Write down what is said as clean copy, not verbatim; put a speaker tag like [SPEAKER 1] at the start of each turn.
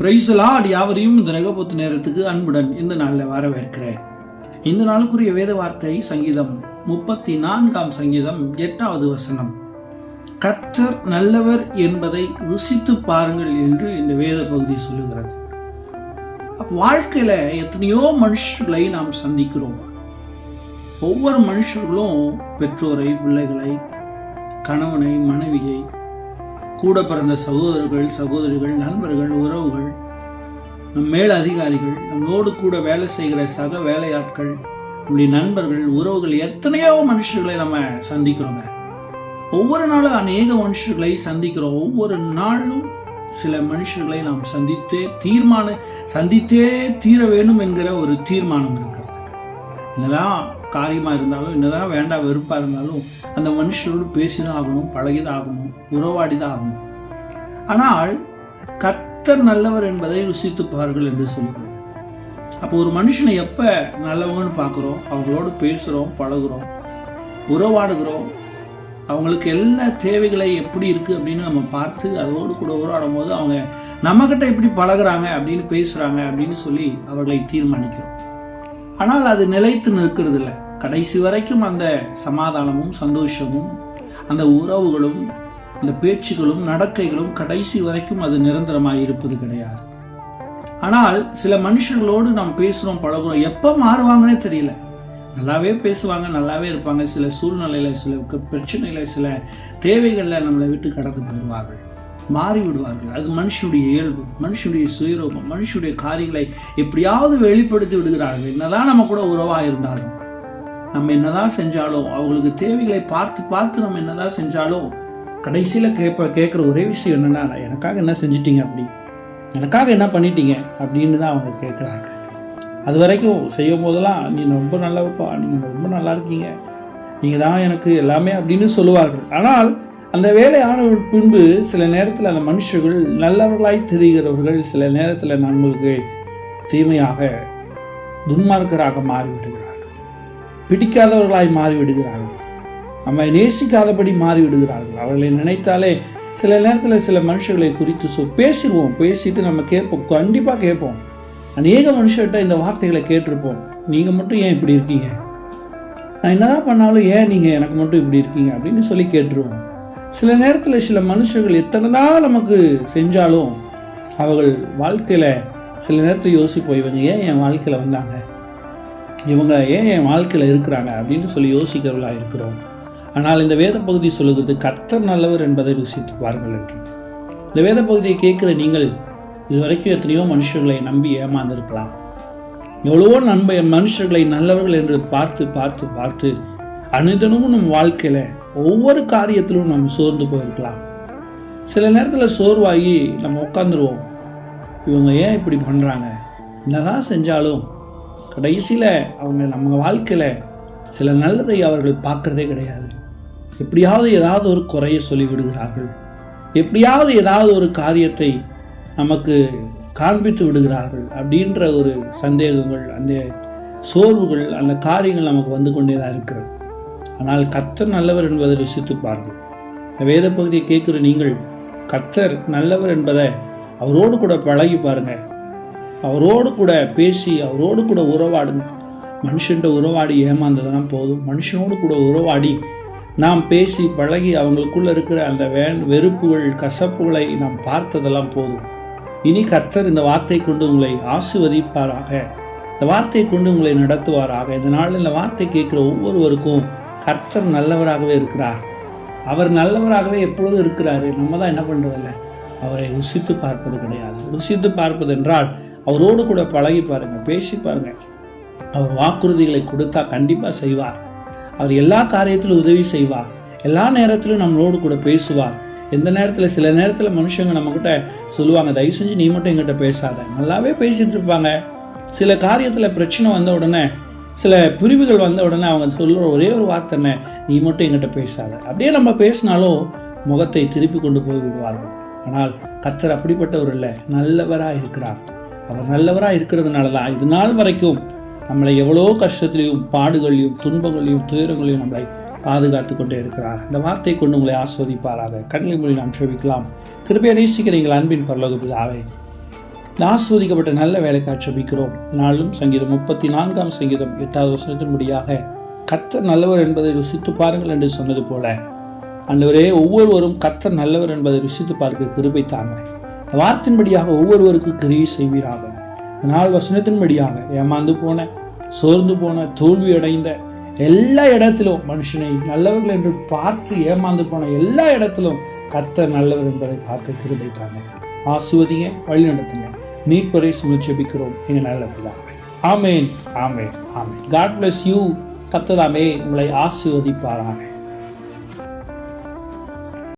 [SPEAKER 1] Praise the Lord. யாவரையும் இந்த ரகபோத்து நேரத்துக்கு அன்புடன் இந்த நாளில் வரவேற்கிறேன். இந்த நாளுக்குரிய வேத வார்த்தை சங்கீதம் 34 சங்கீதம் 8வது வசனம். கர்த்தர் நல்லவர் என்பதை ருசித்து பாருங்கள் என்று இந்த வேத பகுதி சொல்லுகிறது. வாழ்க்கையில எத்தனையோ மனுஷர்களை நாம் சந்திக்கிறோம். ஒவ்வொரு மனுஷர்களும் பெற்றோரை, பிள்ளைகளை, கணவனை, மனைவியை, கூட பிறந்த சகோதரர்கள், சகோதரிகள், நண்பர்கள், உறவுகள், நம் மேல் அதிகாரிகள், நம்மளோடு கூட வேலை செய்கிற சக வேலையாட்கள், நம்முடைய நண்பர்கள், உறவுகள், எத்தனையோ மனுஷர்களை நம்ம சந்திக்கிறோங்க. ஒவ்வொரு நாளும் அநேக மனுஷர்களை சந்திக்கிறோம். ஒவ்வொரு நாளும் சில மனுஷர்களை நாம் சந்தித்தே தீர வேண்டும் என்கிற ஒரு தீர்மானம் இருக்கிறது. என்னதான் காரியமா இருந்தாலும், என்னதான் வேண்டாம் வெறுப்பா இருந்தாலும் அந்த மனுஷரோடு பேசிதான் ஆகணும், பழகிதான் ஆகணும், உறவாடிதான் ஆகணும். ஆனால் கர்த்தர் நல்லவர் என்பதை ருசித்து பாருங்கள் என்று சொல்லுங்கள். அப்போ ஒரு மனுஷனை எப்ப நல்லவங்கன்னு பார்க்குறோம், அவங்களோடு பேசுறோம், பழகுறோம், உறவாடுகிறோம், அவங்களுக்கு எல்லா தேவைகளை எப்படி இருக்கு அப்படின்னு நம்ம பார்த்து அதோடு கூட உறவாடும் போது அவங்க நம்மகிட்ட எப்படி பழகுறாங்க அப்படின்னு பேசுறாங்க அப்படின்னு சொல்லி அவர்களை தீர்மானிக்கிறோம். ஆனால் அது நிலைத்து நிற்கிறது இல்லை. கடைசி வரைக்கும் அந்த சமாதானமும் சந்தோஷமும் அந்த உறவுகளும் அந்த பேச்சுகளும் நடக்கைகளும் கடைசி வரைக்கும் அது நிரந்தரமாக இருப்பது கிடையாது. ஆனால் சில மனுஷர்களோடு நாம் பேசுகிறோம், பழகுறோம், எப்போ மாறுவாங்கன்னே தெரியல. நல்லாவே பேசுவாங்க, நல்லாவே இருப்பாங்க. சில சூழ்நிலையில், சில பிரச்சனையில், சில தேவைகளில் நம்மளை விட்டு கடந்து போயிடுவார்கள், மாறி விடுவார்கள். அது மனுஷனுடைய இயல்பு, மனுஷனுடைய சுயரூபம், மனுஷனுடைய காரியங்களை எப்படியாவது வெளிப்படுத்தி விடுகிறார்கள். என்னதான் நம்ம கூட உறவாக இருந்தாலும், நம்ம என்னதான் செஞ்சாலும், அவங்களுக்கு தேவைகளை பார்த்து நம்ம என்னதான் செஞ்சாலும் கடைசியில் கேட்குற ஒரே விஷயம் என்னன்னா, எனக்காக என்ன செஞ்சிட்டீங்க, அப்படி எனக்காக என்ன பண்ணிட்டீங்க அப்படின்னு தான் அவங்க கேட்குறாங்க. அது வரைக்கும் செய்யும் போதெல்லாம் நீ ரொம்ப நல்லவப்பா, நீங்கள் ரொம்ப நல்லா இருக்கீங்க, நீங்கள் தான் எனக்கு எல்லாமே அப்படின்னு சொல்லுவார்கள். ஆனால் அந்த வேலை ஆன பின்பு சில நேரத்தில் அந்த மனுஷர்கள் நல்லவர்களாய் தெரிகிறவர்கள் சில நேரத்தில் நம்மளுக்கு தீமையாக, துன்மார்க்கராக மாறிவிடுகிறார்கள், பிடிக்காதவர்களாய் மாறிவிடுகிறார்கள், நம்மை நேசிக்காதபடி மாறிவிடுகிறார்கள். அவர்களை நினைத்தாலே சில நேரத்தில் சில மனுஷர்களை குறித்து பேசிட்டு நம்ம கேட்போம், கண்டிப்பாக கேட்போம். அநேக மனுஷர்கிட்ட இந்த வார்த்தைகளை கேட்டிருப்போம். நீங்கள் மட்டும் ஏன் இப்படி இருக்கீங்க, நான் என்னதான் பண்ணாலும் ஏன் நீங்கள் எனக்கு மட்டும் இப்படி இருக்கீங்க அப்படின்னு சொல்லி கேட்டுருவோம். சில நேரத்தில் சில மனுஷர்கள் எத்தனை தான் நமக்கு செஞ்சாலும் அவர்கள் வாழ்க்கையில் சில நேரத்தில் யோசிப்போம், இவங்க ஏன் என் வாழ்க்கையில் வந்தாங்க, இவங்க ஏன் என் வாழ்க்கையில் இருக்கிறாங்க அப்படின்னு சொல்லி யோசிக்கிறவர்களாக இருக்கிறோம். ஆனால் இந்த வேத பகுதி சொல்லுகிறது கர்த்தர் நல்லவர் என்பதை ருசித்து பாருங்கள் என்று. இந்த வேத பகுதியை கேட்குற நீங்கள் இதுவரைக்கும் எத்தனையோ மனுஷர்களை நம்பி ஏமாந்திருக்கலாம். எவ்வளவோ மனுஷர்களை நல்லவர்கள் என்று பார்த்து அனுதினமும் நம் வாழ்க்கையில் ஒவ்வொரு காரியத்திலும் நம்ம சோர்ந்து போயிருக்கலாம். சில நேரத்தில் சோர்வாகி நம்ம உட்காந்துருவோம், இவங்க ஏன் இப்படி பண்ணுறாங்க, என்னதான் செஞ்சாலும் கடைசியில் அவங்க நம்ம வாழ்க்கையில் சில நல்லதை அவர்கள் பார்க்குறதே கிடையாது. எப்படியாவது ஏதாவது ஒரு குறையை சொல்லி விடுகிறார்கள், எப்படியாவது ஏதாவது ஒரு காரியத்தை நமக்கு காண்பித்து விடுகிறார்கள் அப்படின்ற ஒரு சந்தேகங்கள், அந்த சோர்வுகள், அந்த காரியங்கள் நமக்கு வந்து கொண்டே தான் இருக்கிறது. ஆனால் கர்த்தர் நல்லவர் என்பதை ருசித்து பாருங்கள். இந்த வேத பகுதியை கேட்குற நீங்கள் கர்த்தர் நல்லவர் என்பதை அவரோடு கூட பழகி பாருங்கள், அவரோடு கூட பேசி அவரோடு கூட உறவாடுங்க. மனுஷன்கிட்ட உறவாடி ஏமாந்ததெல்லாம் போதும். மனுஷனோடு கூட உறவாடி நாம் பேசி பழகி அவங்களுக்குள்ள இருக்கிற அந்த வெறுப்புகள், கசப்புகளை நாம் பார்த்ததெல்லாம் போதும். இனி கர்த்தர் இந்த வார்த்தை கொண்டு உங்களை ஆசீர்வதிப்பாராக, இந்த வார்த்தையை கொண்டு உங்களை நடத்துவாராக. இந்த நாளில் இந்த வார்த்தை கேட்குற ஒவ்வொருவருக்கும் கர்த்தர் நல்லவராகவே இருக்கிறார். அவர் நல்லவராகவே எப்பொழுதும் இருக்கிறாரு. நம்ம தான் என்ன பண்ணுறதில்ல, அவரை ருசித்து பார்ப்பது கிடையாது. ருசித்து பார்ப்பது என்றால் அவரோடு கூட பழகி பாருங்கள், பேசி பாருங்கள். அவர் வாக்குறுதிகளை கொடுத்தா கண்டிப்பாக செய்வார். அவர் எல்லா காரியத்திலும் உதவி செய்வார். எல்லா நேரத்திலும் நம்மளோடு கூட பேசுவார். எந்த நேரத்தில் சில நேரத்தில் மனுஷங்க நம்மக்கிட்ட சொல்லுவாங்க, தயவு செஞ்சு நீ மட்டும் எங்கிட்ட பேசாத. நல்லாவே பேசிகிட்டு இருப்பாங்க. சில காரியத்தில் பிரச்சனை வந்த உடனே, சில பிரிவுகள் வந்த உடனே அவங்க சொல்லுற ஒரே ஒரு வார்த்தை என்ன, நீ மட்டும் எங்கிட்ட பேசாத. அப்படியே நம்ம பேசினாலும் முகத்தை திருப்பி கொண்டு போய் விடுவார்கள். ஆனால் கர்த்தர் அப்படிப்பட்டவர் இல்லை, நல்லவராக இருக்கிறார். அவர் நல்லவராக இருக்கிறதுனால தான் இது நாள் வரைக்கும் நம்மளை எவ்வளோ கஷ்டத்திலையும், பாடுகளையும், துன்பங்களையும், துயரங்களையும் நம்மளை பாதுகாத்து கொண்டே இருக்கிறார். இந்த வார்த்தை கொண்டு உங்களை ஆஸ்வதிப்பாராக. கண்களை மொழி நாம் செபிக்கலாம். கிருபையை நேசிக்கிற எங்கள் அன்பின் பரலோக பிதாவே, இந்த ஆசீர்வதிக்கப்பட்ட நல்ல வேலைக்காக ஜெபிக்கிறோம். நாளும் சங்கீதம் 34 சங்கீதம் 8வது வசனத்தின்படியாக கர்த்தர் நல்லவர் என்பதை ருசித்து பாருங்கள் என்று சொன்னது போல ஆண்டவரே, ஒவ்வொருவரும் கர்த்தர் நல்லவர் என்பதை ருசித்து பார்க்க கிருபை தாங்க. வார்த்தையின்படியாக ஒவ்வொருவருக்கு கிரியை செய்வீராக. நாள் வசனத்தின்படியாக ஏமாந்து போன, சோர்ந்து போன, தோல்வி அடைந்த எல்லா இடத்திலும் மனுஷனை நல்லவர்கள் என்று பார்த்து ஏமாந்து போன எல்லா இடத்திலும் கர்த்தர் நல்லவர் என்பதை பார்க்க கிருபை தாங்க. ஆசீர்வதிங்க, வழி நடத்துங்க. மீட்பரை ஜெபிக்கிறோம் எங்கள் நல்ல பிதாவே. ஆமென், ஆமென், ஆமென். God bless you. கர்த்தர் தாமே உங்களை ஆசீர்வதிப்பாராக.